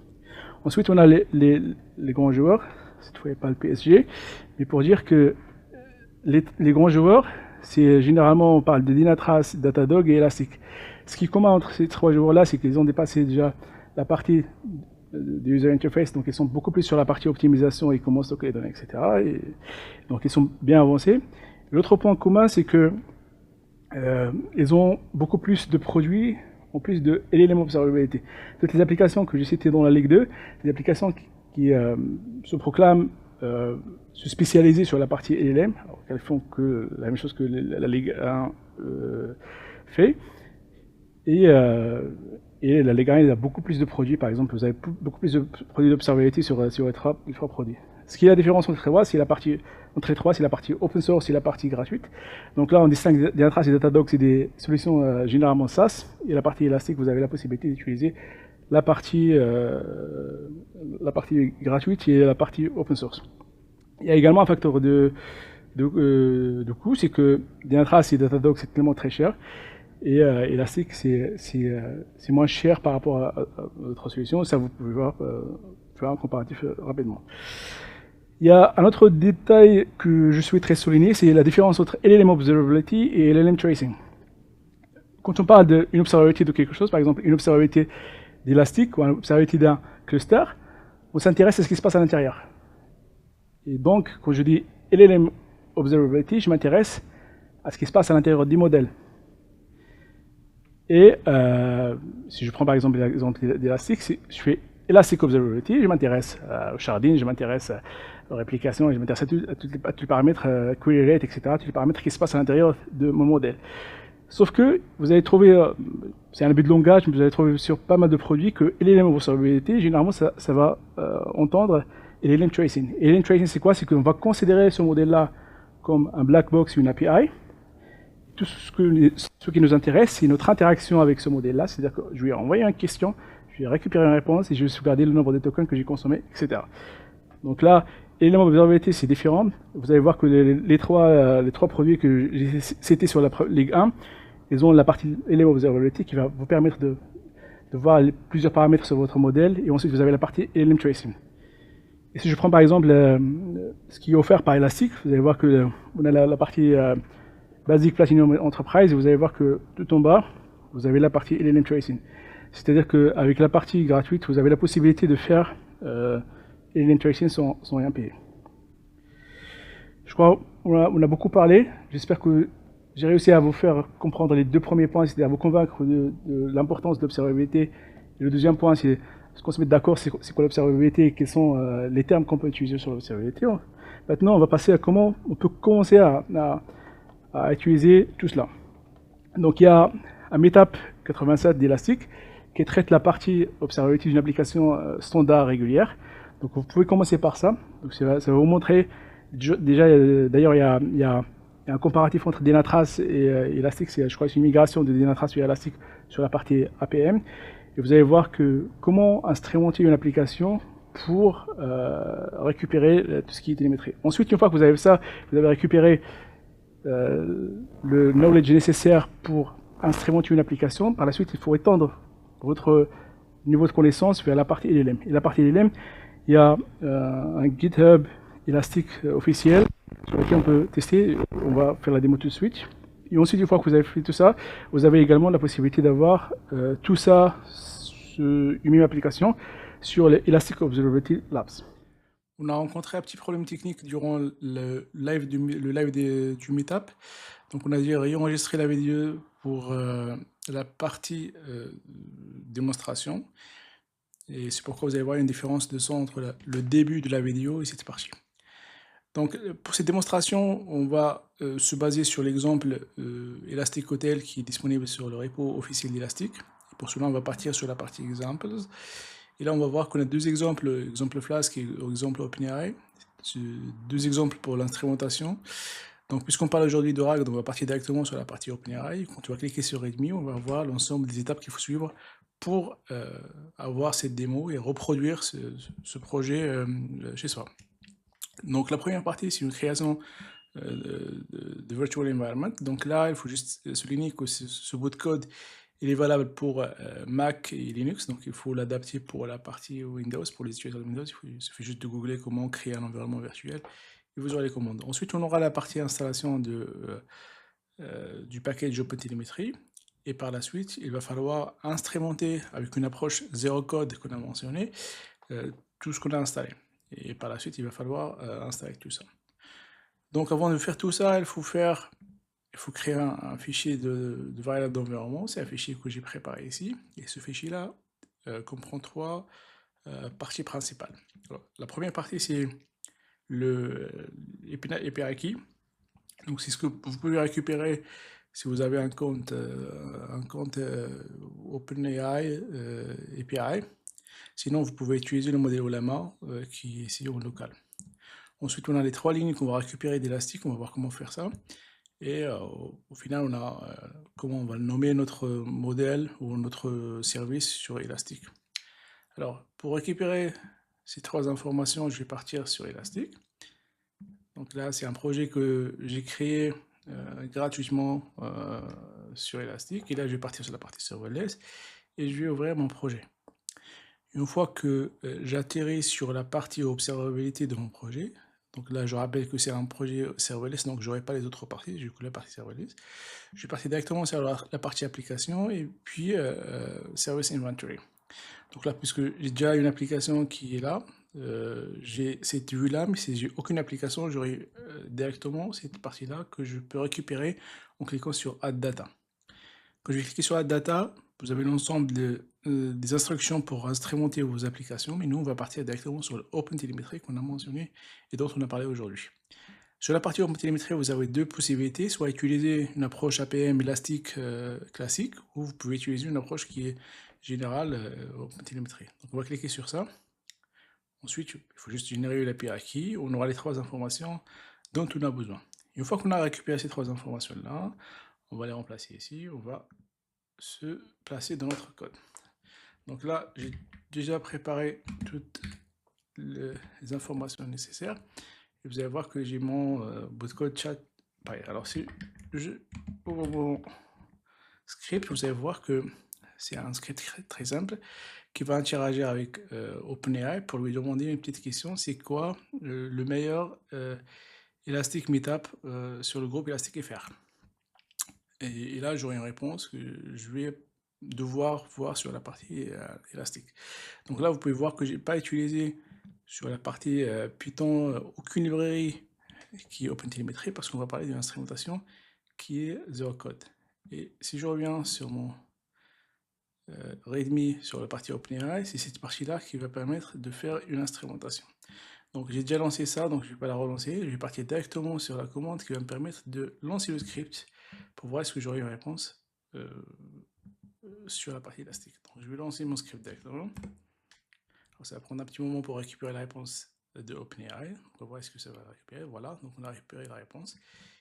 Ensuite, on a les grands joueurs, cette fois pas le PSG, mais pour dire que les grands joueurs, c'est généralement on parle de Dynatrace, Datadog et Elastic. Ce qui est commun entre ces trois joueurs-là, c'est qu'ils ont dépassé déjà la partie du user interface, donc ils sont beaucoup plus sur la partie optimisation et comment stocker les données, etc. Et donc ils sont bien avancés. L'autre point commun, c'est que ils ont beaucoup plus de produits, en plus de LLM Observability. Toutes les applications que j'ai citées dans la Ligue 2, des applications qui se proclament se spécialiser sur la partie LLM, alors qu'elles font que la même chose que la Ligue 1 fait. Et la Ligue 1 a beaucoup plus de produits, par exemple, vous avez beaucoup plus de produits d'observability sur les trois produits. Ce qui est la différence entre les trois, c'est la partie open source et la partie gratuite. Donc là, on distingue Dynatrace et Datadog, c'est des solutions généralement SaaS, et la partie Elastic, vous avez la possibilité d'utiliser la partie gratuite et la partie open source. Il y a également un facteur de coût, c'est que Dynatrace et Datadog, c'est tellement très cher, et Elastic, c'est moins cher par rapport à d'autres solutions. Ça, vous pouvez voir, faire un comparatif rapidement. Il y a un autre détail que je souhaiterais souligner, c'est la différence entre LLM Observability et LLM Tracing. Quand on parle d'une observability de quelque chose, par exemple une observability d'Elastic ou une observability d'un cluster, on s'intéresse à ce qui se passe à l'intérieur. Et donc, quand je dis LLM Observability, je m'intéresse à ce qui se passe à l'intérieur du modèle. Et si je prends par exemple l'exemple d'Elastic, je fais Elastic Observability, je m'intéresse au sharding, je m'intéresse aux réplications, je m'intéresse à tous les paramètres, query rate, etc., tous les paramètres qui se passent à l'intérieur de mon modèle. Sauf que vous allez trouver, c'est un abus de langage, mais vous allez trouver sur pas mal de produits que LLM Observability, généralement ça va entendre LLM Tracing. LLM Tracing, c'est quoi? C'est qu'on va considérer ce modèle-là comme un black box ou une API. Tout ce qui nous intéresse, c'est notre interaction avec ce modèle-là, c'est-à-dire que je lui ai envoyé une question, je vais récupérer une réponse et je vais sauvegarder le nombre de tokens que j'ai consommés, etc. Donc là, Element Observability, c'est différent. Vous allez voir que les trois produits que j'ai cités sur la Ligue 1, ils ont la partie Element Observability qui va vous permettre de voir plusieurs paramètres sur votre modèle, et ensuite vous avez la partie Element Tracing. Et si je prends par exemple ce qui est offert par Elastic, vous allez voir que on a la partie Basic Platinum Enterprise, et vous allez voir que tout en bas, vous avez la partie Element Tracing. C'est-à-dire qu'avec la partie gratuite, vous avez la possibilité de faire Element Tracing sans rien payer. Je crois qu'on a beaucoup parlé. J'espère que j'ai réussi à vous faire comprendre les deux premiers points, c'est-à-dire à vous convaincre de l'importance de l'observabilité. Et le deuxième point, c'est ce qu'on se met d'accord, c'est quoi l'observabilité et quels sont les termes qu'on peut utiliser sur l'observabilité. Maintenant, on va passer à comment on peut commencer à utiliser tout cela. Donc il y a un Meetup 87 d'Elastic qui traite la partie observabilité d'une application standard régulière. Donc vous pouvez commencer par ça. Donc ça va vous montrer déjà, d'ailleurs il y a un comparatif entre Dynatrace et Elastic, je crois que c'est une migration de Dynatrace sur Elastic sur la partie APM. Et vous allez voir que comment instrumenter une application pour récupérer tout ce qui est télémétrie. Ensuite, une fois que vous avez ça, vous avez récupéré le knowledge nécessaire pour instrumenter une application. Par la suite, il faut étendre votre niveau de connaissance vers la partie LLM. Et la partie LLM, il y a un GitHub Elastic officiel sur lequel on peut tester. On va faire la démo tout de suite. Et ensuite, une fois que vous avez fait tout ça, vous avez également la possibilité d'avoir tout ça, une même application, sur les Elastic Observability Labs. On a rencontré un petit problème technique durant le live du Meetup. Donc on a dû enregistrer la vidéo pour la partie démonstration. Et c'est pourquoi vous allez voir une différence de son entre le début de la vidéo et cette partie. Donc pour cette démonstration, on va se baser sur l'exemple Elastic Hotel qui est disponible sur le repo officiel d'Elastic. Pour cela, on va partir sur la partie Examples. Et là, on va voir qu'on a deux exemples, exemple Flask et exemple OpenAI. Deux exemples pour l'instrumentation. Donc, puisqu'on parle aujourd'hui de RAG, on va partir directement sur la partie OpenAI. Quand tu vas cliquer sur Readme, on va voir l'ensemble des étapes qu'il faut suivre pour avoir cette démo et reproduire ce projet chez soi. Donc, la première partie, c'est une création de Virtual Environment. Donc là, il faut juste souligner que ce bout de code il est valable pour Mac et Linux, donc il faut l'adapter pour la partie Windows, pour les utilisateurs de Windows. Il suffit juste de googler comment créer un environnement virtuel et vous aurez les commandes. Ensuite, on aura la partie installation du package OpenTelemetry. Et par la suite, il va falloir instrumenter avec une approche zéro code qu'on a mentionné tout ce qu'on a installé. Et par la suite, il va falloir installer tout ça. Donc avant de faire tout ça, il faut créer un fichier de variable d'environnement. C'est un fichier que j'ai préparé ici. Et ce fichier-là comprend trois parties principales. Alors, la première partie, c'est l'API Key. Donc c'est ce que vous pouvez récupérer si vous avez un compte OpenAI API. Sinon, vous pouvez utiliser le modèle Ollama qui est ici en local. Ensuite, on a les trois lignes qu'on va récupérer d'Elastic. On va voir comment faire ça. Et au final, on a comment on va nommer notre modèle ou notre service sur Elastic. Alors, pour récupérer ces trois informations, je vais partir sur Elastic. Donc là, c'est un projet que j'ai créé gratuitement sur Elastic. Et là, je vais partir sur la partie serverless et je vais ouvrir mon projet. Une fois que j'atterris sur la partie observabilité de mon projet, donc là je rappelle que c'est un projet serverless, donc je n'aurai pas les autres parties, j'ai que la partie serverless. Je vais partir directement sur la partie application et puis Service Inventory. Donc là, puisque j'ai déjà une application qui est là, j'ai cette vue-là, mais si j'ai aucune application, j'aurai directement cette partie-là que je peux récupérer en cliquant sur Add Data. Quand je vais cliquer sur Add Data, vous avez l'ensemble des instructions pour instrumenter vos applications, mais nous, on va partir directement sur l'OpenTelemetry qu'on a mentionné et dont on a parlé aujourd'hui. Sur la partie OpenTelemetry, vous avez deux possibilités, soit utiliser une approche APM élastique classique, ou vous pouvez utiliser une approche qui est générale OpenTelemetry. Donc on va cliquer sur ça. Ensuite, il faut juste générer l'API Key, on aura les trois informations dont on a besoin. Une fois qu'on a récupéré ces trois informations-là, on va les remplacer ici, on va se placer dans notre code. Donc là, j'ai déjà préparé toute les informations nécessaires. Et vous allez voir que j'ai mon bout de code chat. Pareil. Alors si je ouvre mon script, vous allez voir que c'est un script très simple qui va interagir avec OpenAI pour lui demander une petite question, c'est quoi le meilleur Elastic Meetup sur le groupe Elastic FR. Et là, j'aurai une réponse que je vais devoir voir sur la partie Elastic. Donc là, vous pouvez voir que j'ai pas utilisé sur la partie Python aucune librairie qui est OpenTelemetry parce qu'on va parler d'une instrumentation qui est Zero Code. Et si je reviens sur mon README sur la partie OpenAI, c'est cette partie-là qui va permettre de faire une instrumentation. Donc j'ai déjà lancé ça, donc je ne vais pas la relancer, je vais partir directement sur la commande qui va me permettre de lancer le script pour voir est-ce que j'aurai une réponse sur la partie élastique. Donc je vais lancer mon script directement. Alors, ça va prendre un petit moment pour récupérer la réponse de OpenAI. On va voir est-ce que ça va récupérer. Voilà, donc on a récupéré la réponse.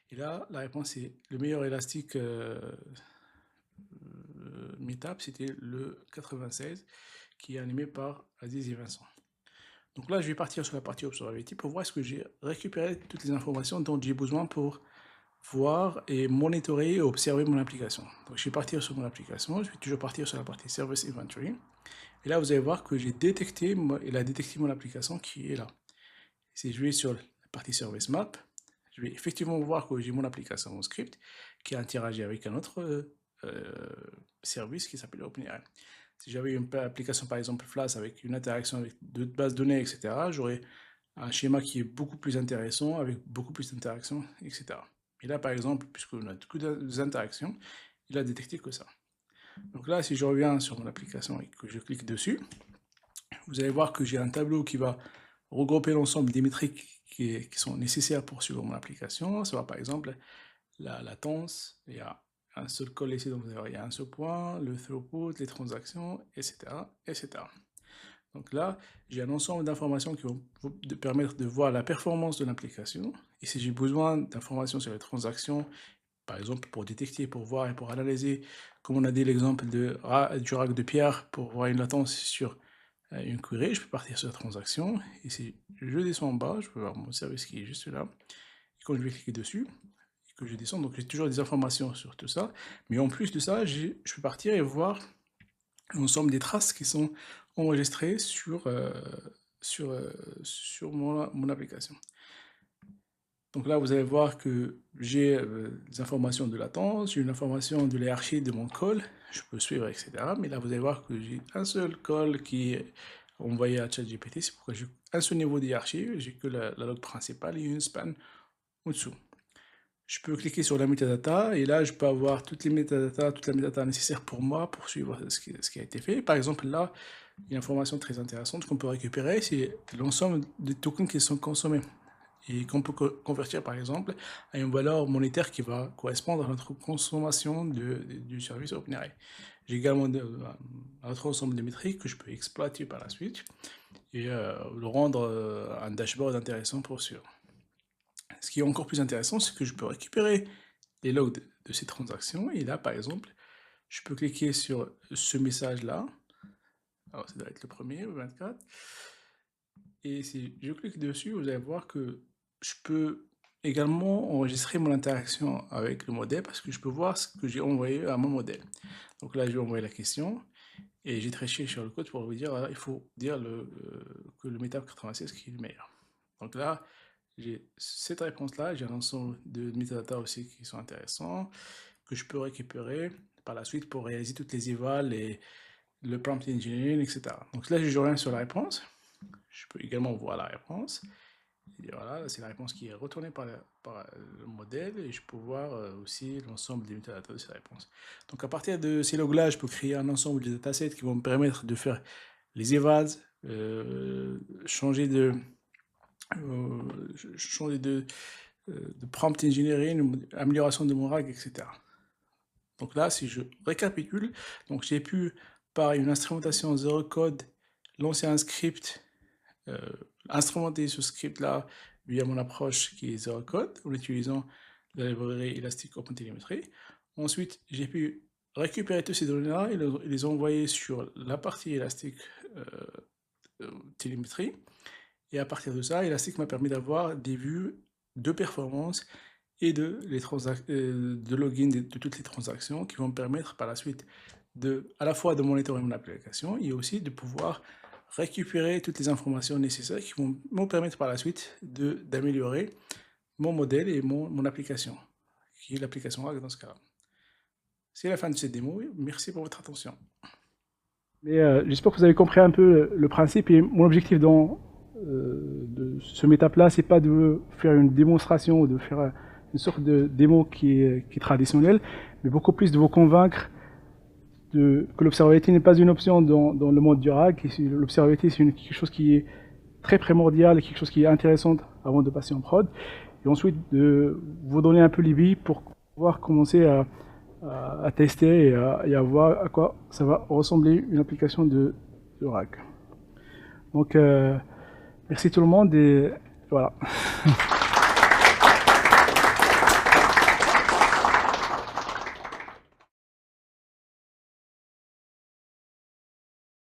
Et là, la réponse est le meilleur élastique Meetup, c'était le 96 qui est animé par Aziz et Vincent. Donc là, je vais partir sur la partie Observability pour voir est-ce que j'ai récupéré toutes les informations dont j'ai besoin pour voir et monitorer et observer mon application. Donc je vais partir sur mon application, je vais toujours partir sur la partie Service Inventory. Et là, vous allez voir que j'ai détecté, il a détecté mon application qui est là. Si je vais sur la partie Service Map, je vais effectivement voir que j'ai mon application, mon script, qui interagit avec un autre service qui s'appelle OpenAI. Si j'avais une application par exemple Flask avec une interaction avec d'autres bases de données, etc., j'aurais un schéma qui est beaucoup plus intéressant, avec beaucoup plus d'interactions, etc. Et là, par exemple, puisqu'on a beaucoup d'interactions, il a détecté que ça. Donc là, si je reviens sur mon application et que je clique dessus, vous allez voir que j'ai un tableau qui va regrouper l'ensemble des métriques qui sont nécessaires pour suivre mon application. Ça va par exemple la latence, il y a un seul call ici, donc il y a un seul point, le throughput, les transactions, etc. etc. Donc là, j'ai un ensemble d'informations qui vont vous permettre de voir la performance de l'application. Et si j'ai besoin d'informations sur les transactions, par exemple pour détecter, pour voir et pour analyser, comme on a dit l'exemple du rack de Pierre, pour voir une latence sur une query, je peux partir sur la transaction. Et si je descends en bas, je peux voir mon service qui est juste là. Et quand je vais cliquer dessus, et que je descends, donc j'ai toujours des informations sur tout ça. Mais en plus de ça, je peux partir et voir l'ensemble des traces qui sont enregistrées sur mon application. Donc là, vous allez voir que j'ai des informations de latence, j'ai une information de l'hierarchie de mon call, je peux suivre, etc. Mais là, vous allez voir que j'ai un seul call qui est envoyé à ChatGPT, c'est pourquoi j'ai un seul niveau d'hierarchie, j'ai que la log principale et une span au-dessous. Je peux cliquer sur la metadata et là je peux avoir toutes les métadatas, toute la métadata nécessaire pour moi pour suivre ce qui a été fait. Par exemple là, il y a une information très intéressante qu'on peut récupérer, c'est l'ensemble des tokens qui sont consommés et qu'on peut convertir par exemple à une valeur monétaire qui va correspondre à notre consommation du service OpenAI. J'ai également un autre ensemble de métriques que je peux exploiter par la suite et le rendre un dashboard intéressant pour suivre. Ce qui est encore plus intéressant, c'est que je peux récupérer les logs de ces transactions. Et là, par exemple, je peux cliquer sur ce message-là. Alors, ça doit être le premier, le 24. Et si je clique dessus, vous allez voir que je peux également enregistrer mon interaction avec le modèle parce que je peux voir ce que j'ai envoyé à mon modèle. Donc là, je vais envoyer la question et j'ai triché sur le code pour vous dire, il faut dire que le Meetup 96 qui est le meilleur. Donc là, j'ai cette réponse-là, j'ai un ensemble de metadata aussi qui sont intéressants, que je peux récupérer par la suite pour réaliser toutes les évals et le prompt engineering, etc. Donc là, je reviens sur la réponse. Je peux également voir la réponse. Et voilà, c'est la réponse qui est retournée par le modèle et je peux voir aussi l'ensemble des métadatas de cette réponse. Donc à partir de ces logs-là, je peux créer un ensemble de datasets qui vont me permettre de faire les evals, changer de prompt engineering, amélioration de mon RAG, etc. Donc là, si je récapitule, donc j'ai pu, par une instrumentation zero code, lancer un script, instrumenter ce script-là via mon approche qui est zero code, en utilisant la librairie Elastic OpenTelemetry. Ensuite, j'ai pu récupérer toutes ces données-là et les envoyer sur la partie Elastic Telemetry. Et à partir de ça, Elastic m'a permis d'avoir des vues de performance et de login de toutes les transactions qui vont me permettre par la suite à la fois de monitorer mon application et aussi de pouvoir récupérer toutes les informations nécessaires qui vont me permettre par la suite d'améliorer mon modèle et mon application, qui est l'application RAG dans ce cas-là. C'est la fin de cette démo. Merci pour votre attention. Mais j'espère que vous avez compris un peu le principe et mon objectif de ce meetup-là, c'est pas de faire une démonstration ou de faire une sorte de démo qui est traditionnelle, mais beaucoup plus de vous convaincre que l'observabilité n'est pas une option dans le monde du RAG. L'observabilité, c'est quelque chose qui est très primordial et quelque chose qui est intéressant avant de passer en prod. Et ensuite, de vous donner un peu les billes pour pouvoir commencer à tester et à voir à quoi ça va ressembler une application de RAG. Donc, merci tout le monde et voilà.